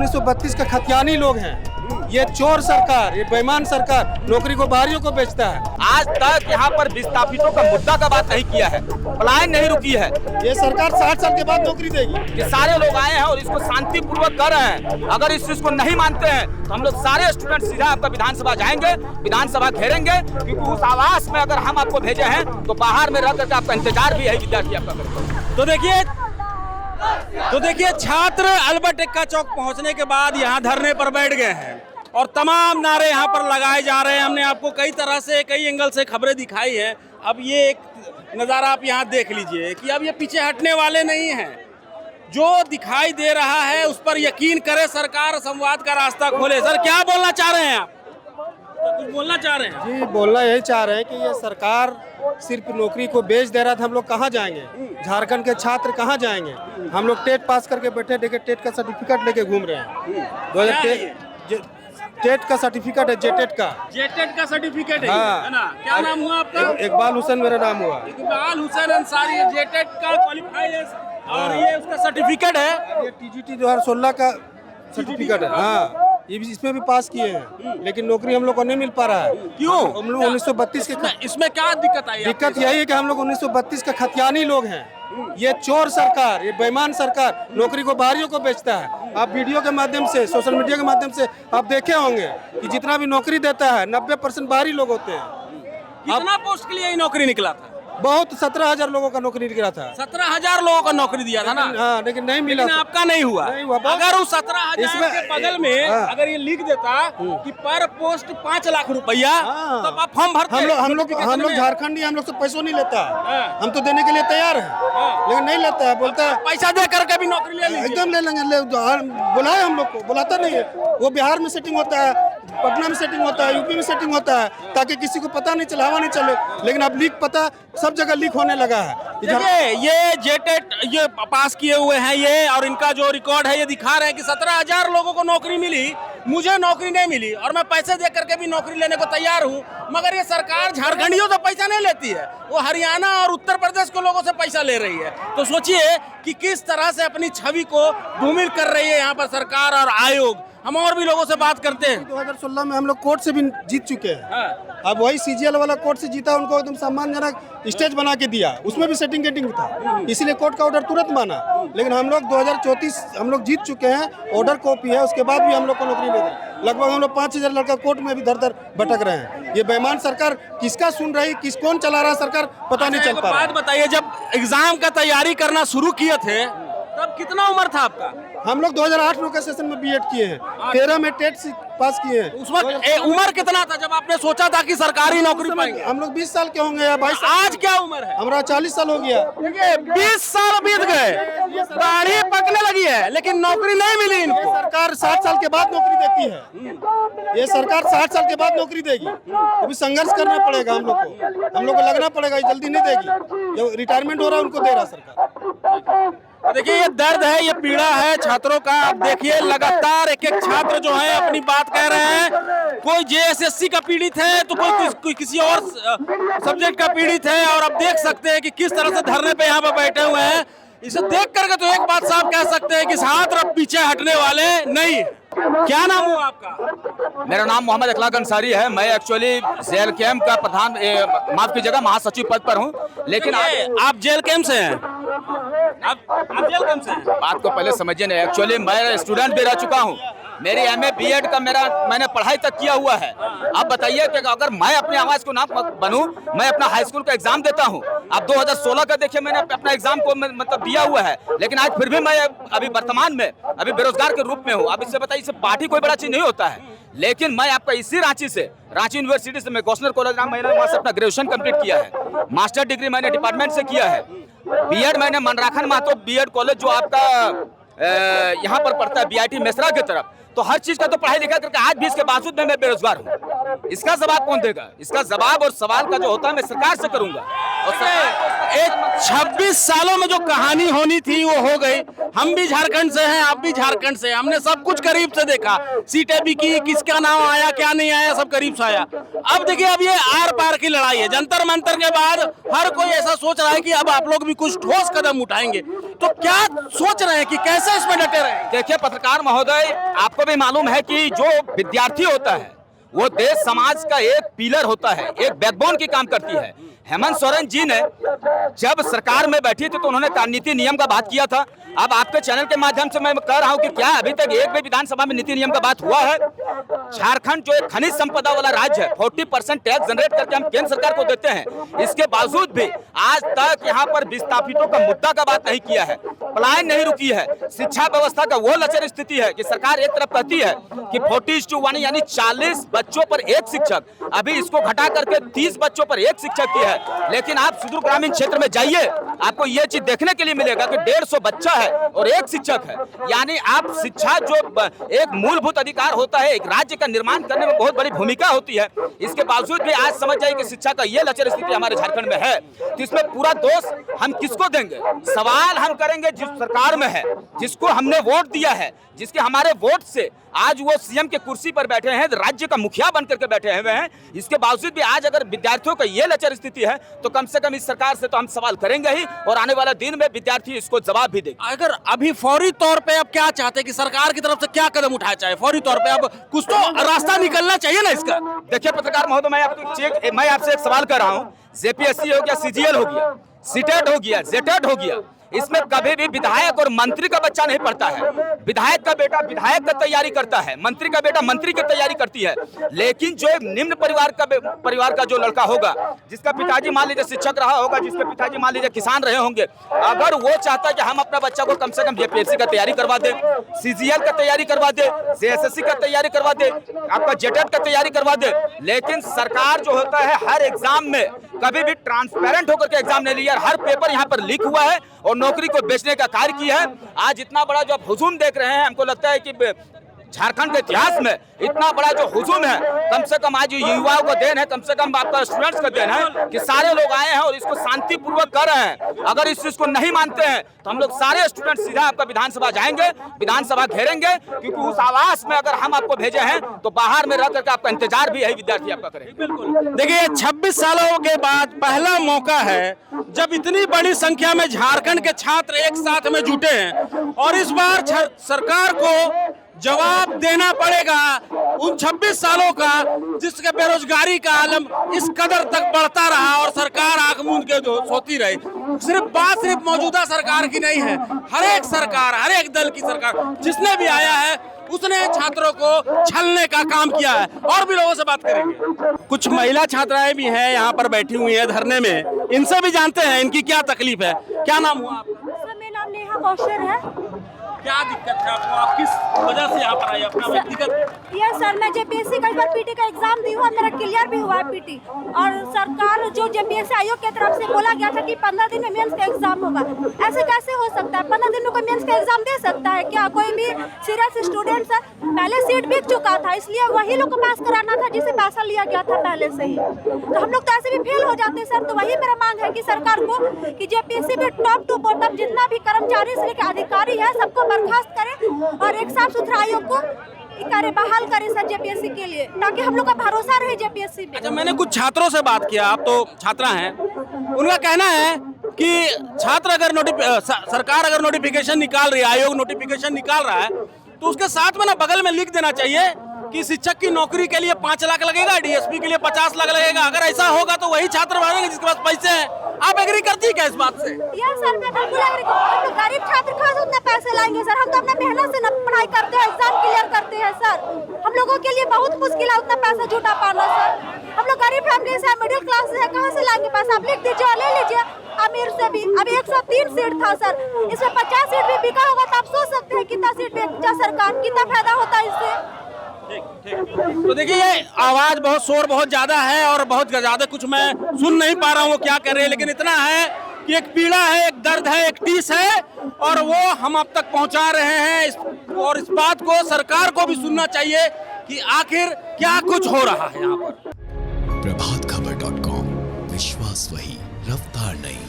1932 का खतियानी लोग हैं। ये चोर सरकार, ये बेईमान सरकार नौकरी को बाहरियों को बेचता है। आज तक यहाँ पर विस्थापितों का मुद्दा का बात नहीं किया है, पलायन नहीं रुकी है। ये सरकार 60 साल के बाद नौकरी देगी। ये सारे लोग आए हैं और इसको शांतिपूर्वक कर रहे हैं। अगर इस चीज को नहीं मानते हैं तो हम लोग सारे स्टूडेंट सीधा आपका विधानसभा जाएंगे, विधानसभा घेरेंगे, क्योंकि उस आवास में अगर हम आपको भेजे हैं तो बाहर में रह करके आपका इंतजार भी है विद्यार्थी आपका करेंगे। तो देखिए छात्र अल्बर्ट एक्का चौक पहुंचने के बाद यहाँ धरने पर बैठ गए हैं और तमाम नारे यहाँ पर लगाए जा रहे हैं। हमने आपको कई तरह से, कई एंगल से खबरें दिखाई हैं। अब ये एक नज़ारा आप यहाँ देख लीजिए कि अब ये पीछे हटने वाले नहीं हैं। जो दिखाई दे रहा है उस पर यकीन करे सरकार, संवाद का रास्ता खोले। सर क्या बोलना चाह रहे हैं आप? तो कुछ बोलना चाह रहे हैं? जी, बोलना यही चाह रहे हैं कि ये सरकार सिर्फ नौकरी को बेच दे रहा था। हम लोग कहाँ जाएंगे? झारखंड के छात्र कहाँ जाएंगे? हम लोग टेट पास करके बैठे, देखिए टेट का सर्टिफिकेट लेके घूम रहे हैं। टेट का सर्टिफिकेट है, जेटेट का। जेटेट का सर्टिफिकेट है, हाँ। है ना? क्या नाम हुआ आपका? इकबाल हुसैन मेरा नाम हुआ। इकबाल हुसैन अंसारी जेटेट का क्वालिफाई है और ये उसका सर्टिफिकेट है। ये टीजीटी 2016 का सर्टिफिकेट है। हाँ, ये भी इसमें भी पास किए हैं, लेकिन नौकरी हम लोग को नहीं मिल पा रहा है। क्यों? हम लोग 1932 के इसमें क्या दिक्कत आई? दिक्कत यही है कि हम लोग 1932 का खतियानी लोग हैं। ये चोर सरकार, ये बेईमान सरकार नौकरी को बाहरियों को बेचता है। आप वीडियो के माध्यम से, सोशल मीडिया के माध्यम से आप देखे होंगे कि जितना भी नौकरी देता है 90% बाहरी लोग होते हैं। कितना पोस्ट के लिए ये नौकरी निकला था? बहुत 17,000 लोगों का नौकरी निकला था। 17,000 लोगों का नौकरी दिया था ना? हाँ, लेकिन नहीं मिला। लेकिन आपका नहीं हुआ। नहीं हुआ। अगर उस 17,000 के बगल में हाँ। अगर ये लिख देता कि पर पोस्ट 5 लाख रुपया, हाँ। तब आप फॉर्म भरते। हम लोग झारखंडी, हम लोग से पैसों नहीं लेता। हाँ। हम तो देने के लिए तैयार हैं, लेकिन नहीं लेता है। बोलता है पैसा दे करके भी नौकरी ले लीजिए। एकदम ले लेंगे। बुलाए हम लोग को, बुलाता नहीं है। वो बिहार में सेटिंग होता है, पटना में सेटिंग होता है, यूपी में सेटिंग होता है, ताकि किसी को पता नहीं चले, हवा नहीं चले। लेकिन अब लीक पता सब जगह लीक होने लगा है। ये जेटेट ये पास किए हुए हैं ये, और इनका जो रिकॉर्ड है ये दिखा रहे हैं कि 17,000 लोगों को नौकरी मिली, मुझे नौकरी नहीं मिली और मैं पैसे दे करके भी नौकरी लेने को तैयार हूँ। मगर ये सरकार झारखंडियों से पैसा नहीं लेती है, वो हरियाणा और उत्तर प्रदेश के लोगों से पैसा ले रही है। तो सोचिए कि किस तरह से अपनी छवि को धूमिल कर रही है यहाँ पर सरकार और आयोग। हम और भी लोगों से बात करते हैं। 2016 में हम लोग कोर्ट से भी जीत चुके हैं। हाँ। अब वही सीजीएल वाला कोर्ट से जीता, उनको एकदम सम्मानजनक स्टेज बना के दिया, उसमें भी सेटिंग गेटिंग था, इसीलिए कोर्ट का ऑर्डर तुरंत माना। लेकिन हम लोग 2034 हम लोग जीत चुके हैं, ऑर्डर कॉपी है, उसके बाद भी हम लोग को नौकरी नहीं दी। लगभग हम लोग 5,000 लड़का कोर्ट में भी दर दर भटक रहे हैं। ये बेईमान सरकार किसका सुन रही, कौन चला रहा सरकार पता नहीं चल पा रहा। बात बताइए, जब एग्जाम का तैयारी करना शुरू किए थे तब कितना उम्र था आपका? हम लोग 2008 में सेशन में बीएड किए हैं, 13 में टेट पास किए हैं। उस वक्त उम्र कितना था जब आपने सोचा था कि सरकारी नौकरी पाएंगे? हम लोग 20 साल के होंगे या 22 साल। आज क्या उम्र है? हमारा 40 साल हो गया। देखिए 20 साल बीत गए, दाढ़ी पकने लगी है, लेकिन नौकरी नहीं मिली इनको। सरकार 60 साल के बाद नौकरी देती है। ये सरकार 60 साल के बाद नौकरी देगी, अभी संघर्ष करना पड़ेगा हम लोग को। हम लोग को लगना पड़ेगा, ये जल्दी नहीं देगी। जो रिटायरमेंट हो रहा है उनको दे रहा सरकार। देखिए ये दर्द है, ये पीड़ा है छात्रों का। आप देखिए लगातार एक एक छात्र जो है अपनी बात कह रहे हैं। कोई जेएसएससी का पीड़ित है तो कोई किसी और सब्जेक्ट का पीड़ित है। और आप देख सकते हैं कि किस तरह से धरने पे यहाँ पे बैठे हुए हैं। इसे देख करके तो एक बात साफ कह सकते हैं कि छात्र अब पीछे हटने वाले नहीं। क्या नाम हुआ आपका? मेरा नाम मोहम्मद अखलाक अंसारी है। मैं एक्चुअली जेल कैंप का प्रधान, माफ कीजिएगा, महासचिव पद पर हूँ। लेकिन आप जेल कैंप से हैं? आप जेल कैंप से हैं? बात को पहले समझिए ना। एक्चुअली मैं स्टूडेंट भी रह चुका हूँ। मेरी एमए बीएड का मैंने पढ़ाई तक किया हुआ है। आप बताइए कि अगर मैं अपनी आवाज को ना बनूं, मैं अपना हाई स्कूल का एग्जाम देता हूं। अब 2016 का देखिए, मैंने अपना एग्जाम को मतलब दिया हुआ है, लेकिन आज फिर भी मैं अभी वर्तमान में अभी बेरोजगार के रूप में हूं। अब इससे बताइए, इससे पार्टी कोई बड़ा चीज नहीं होता है। लेकिन मैं आपका इसी रांची से, रांची यूनिवर्सिटी से, मैं गौसनर कॉलेज मैंने वहां से अपना ग्रेजुएशन कंप्लीट किया है। मास्टर डिग्री मैंने डिपार्टमेंट से किया है। बीएड मैंने मनराखन महतो बीएड कॉलेज जो आपका यहाँ पर पड़ता है बीआईटी मेसरा की तरफ, तो हर चीज का तो पढ़ाई लिखा करके आज भी इसके बावजूद में मैं बेरोजगार हूँ। इसका जवाब कौन देगा? इसका जवाब और सवाल का जो होता है मैं सरकार से करूंगा। और एक 26 सालों में जो कहानी होनी थी वो हो गई। हम भी झारखंड से हैं, आप भी झारखंड से हैं, हमने सब कुछ करीब से देखा, सीटें भी की, किसका नाम आया क्या नहीं आया सब करीब से आया। अब देखिए अब ये आर पार की लड़ाई है। जंतर मंतर के बाद हर कोई ऐसा सोच रहा है कि अब आप लोग भी कुछ ठोस कदम उठाएंगे, तो क्या सोच रहे हैं कि कैसे इसमें डटे रहे? देखिए पत्रकार महोदय, आपको भी मालूम है कि जो विद्यार्थी होता है वो देश समाज का एक पिलर होता है, एक बैकबोन की काम करती है। हेमंत सोरेन जी ने जब सरकार में बैठी थी तो उन्होंने नीति नियम का बात किया था। अब आपके चैनल के माध्यम से मैं कह रहा हूं कि क्या अभी तक एक भी विधानसभा में नीति नियम का बात हुआ है? झारखंड जो एक खनिज संपदा वाला राज्य है, 40% टैक्स जनरेट करके हम केंद्र सरकार को देते हैं, इसके बावजूद भी आज तक यहाँ पर विस्थापितों का मुद्दा का बात नहीं किया है, पलायन नहीं रुकी है। शिक्षा व्यवस्था का वो लचर स्थिति है कि सरकार एक तरफ कहती है कि 40:1 यानी 40 बच्चों पर एक शिक्षक, अभी इसको घटा करके 30 बच्चों पर एक शिक्षक की है। लेकिन आप सुदूर ग्रामीण क्षेत्र में जाइए, आपको ये चीज देखने के लिए मिलेगा कि 150 बच्चा है और एक शिक्षक है। यानी आप शिक्षा जो एक मूलभूत अधिकार होता है, एक राज्य का निर्माण करने में बहुत बड़ी भूमिका होती है, इसके बावजूद भी आज समझ जाइए कि शिक्षा का ये लचर स्थिति हमारे झारखंड में है। तो इसमें पूरा दोष हम किसको देंगे? सवाल हम करेंगे जिस सरकार में है, जिसको हमने वोट दिया है, जिसके हमारे वोट से आज वो सीएम के कुर्सी पर बैठे हैं, राज्य का मुखिया बनकर के बैठे हुए हैं। इसके बावजूद भी आज अगर विद्यार्थियों का ये लचर स्थिति है तो कम से कम इस सरकार से तो हम सवाल करेंगे ही, और आने वाला दिन में विद्यार्थी इसको जवाब भी देंगे। अगर अभी फौरी तौर पे अब क्या चाहते हैं कि सरकार की तरफ से क्या कदम उठाया जाए? फौरी तौर पे अब कुछ तो रास्ता निकलना चाहिए ना इसका। देखिए पत्रकार महोदय, मैं आपसे एक सवाल कर रहा हूँ। जेपीएससी हो गया, सीजीएल हो गया, सीटेट हो गया, जेटेट हो गया, इसमें कभी भी विधायक और मंत्री का बच्चा नहीं पढ़ता है। विधायक का बेटा विधायक का तैयारी करता है, मंत्री का बेटा मंत्री की तैयारी करती है। लेकिन जो एक निम्न परिवार का जो लड़का होगा, जिसका पिताजी मान लीजिए शिक्षक रहा होगा, जिसके पिताजी मान लीजिए किसान रहे होंगे, अगर वो चाहता है कि हम अपना बच्चा को कम से कम जेपीएससी का तैयारी करवा दे, सीजीएल का तैयारी करवा दे, सीएसएससी का तैयारी करवा दे, आपका जेटेट का तैयारी करवा दे, लेकिन सरकार जो होता है हर एग्जाम में कभी भी ट्रांसपेरेंट होकर के एग्जाम नहीं लिया। हर पेपर यहाँ पर लीक हुआ है और नौकरी को बेचने का कार्य किया है। आज इतना बड़ा जो आप हुजूम देख रहे हैं, हमको लगता है कि झारखंड के इतिहास में इतना बड़ा जो हुजूम है, कम से कम आज युवाओं का देन है, कम से कम आपका स्टूडेंट्स का देन है कि सारे लोग आए हैं और इसको शांतिपूर्वक कर रहे हैं। अगर इस चीज को नहीं मानते हैं तो हम लोग सारे स्टूडेंट सीधा आपका विधानसभा जाएंगे, विधानसभा घेरेंगे, क्योंकि उस आवास में अगर हम आपको भेजे हैं तो बाहर में रह करके आपका इंतजार भी यही विद्यार्थी आपका करेंगे। बिल्कुल। देखिए 26 सालों के बाद पहला मौका है जब इतनी बड़ी संख्या में झारखंड के छात्र एक साथ में जुटे हैं, और इस बार सरकार को जवाब देना पड़ेगा उन 26 सालों का जिसके बेरोजगारी का आलम इस कदर तक बढ़ता रहा और सरकार आंख मूंद के सोती रही। सिर्फ मौजूदा सरकार की नहीं है, हर एक सरकार, हर एक दल की सरकार जिसने भी आया है उसने छात्रों को छलने का काम किया है। और भी लोगों से बात करेंगे। कुछ महिला छात्राएं भी हैं यहाँ पर बैठी हुई हैं धरने में, इनसे भी जानते हैं इनकी क्या तकलीफ है। क्या नाम हुआ आपका? सर मेरा नाम नेहा कौशर है। क्या दिक्कत है आपको? आप किस वजह से यहाँ पर आए? अपना व्यक्तिगत? यस सर, मैं जेपीएससी का इस बार पीटी का एग्जाम दी हूँ, मेरा क्लियर भी हुआ है पीटी। और सरकार जो जेपीएससी आयोग की तरफ से बोला गया था कि 15 दिन में मेंस का एग्जाम होगा, ऐसे कैसे हो सकता है? 15 दिन में कोई मेंस का एग्जाम दे सकता है क्या? कोई भी सीरियस स्टूडेंट सर, पहले सीट बिक चुका था, इसलिए वही लोग को पास कराना था जिसे पैसा लिया गया था पहले से ही। तो हम लोग तो ऐसे भी फेल हो जाते सर। तो वही मेरा मांग है कि सरकार को कि जेपीएससी में टॉप टू बॉटम जितना भी कर्मचारी से लेकर अधिकारी है सबको बर्खास्त करें और एक साफ सुथरा आयोग को कार्य बहाल करें सर जेपीएससी के लिए, ताकि हम लोग का भरोसा रहे जेपीएससी पे। अच्छा, मैंने कुछ छात्रों से बात किया, आप तो छात्रा हैं, उनका कहना है कि छात्र अगर सरकार अगर नोटिफिकेशन निकाल रही है, आयोग नोटिफिकेशन निकाल रहा है, तो उसके साथ में ना बगल में लिख देना चाहिए कि शिक्षक की नौकरी के लिए 5 लाख लगेगा, डीएसपी के लिए 50 लाख लगेगा। अगर ऐसा होगा तो वही छात्र बढ़ेंगे जिसके पास पैसे हैं। आप एग्री करती है क्या इस बात से? यार सर मैं बिल्कुल एग्री करती हूँ। गरीब छात्र कहाँ से उतना पैसे लाएंगे सर? हम तो अपना मेहनत से पढ़ाई करते हैं, एग्जाम क्लियर करते हैं सर। हम लोगों के लिए बहुत मुश्किल है उतना पैसा जुटा पाना सर। हम लोग गरीब फैमिली से, मिडिल क्लास से है, कहाँ से लाएंगे पैसा? आप लिख दीजिए और ले लीजिए। अमीर से भी अभी 103 सीट था सर, इसमें 50 सीट भी बिका होगा तो आप सोच सकते हैं कितना सीट बेचा सरकार, कितना फायदा होता है इससे। ठीक। तो देखिए ये आवाज बहुत, शोर बहुत ज्यादा है और बहुत ज्यादा कुछ मैं सुन नहीं पा रहा हूँ वो क्या कर रहे हैं, लेकिन इतना है कि एक पीड़ा है, एक दर्द है, एक टीस है, और वो हम आप तक पहुंचा रहे हैं। और इस बात को सरकार को भी सुनना चाहिए कि आखिर क्या कुछ हो रहा है यहाँ पर। प्रभातखबर.com, विश्वास वही, रफ्तार नहीं।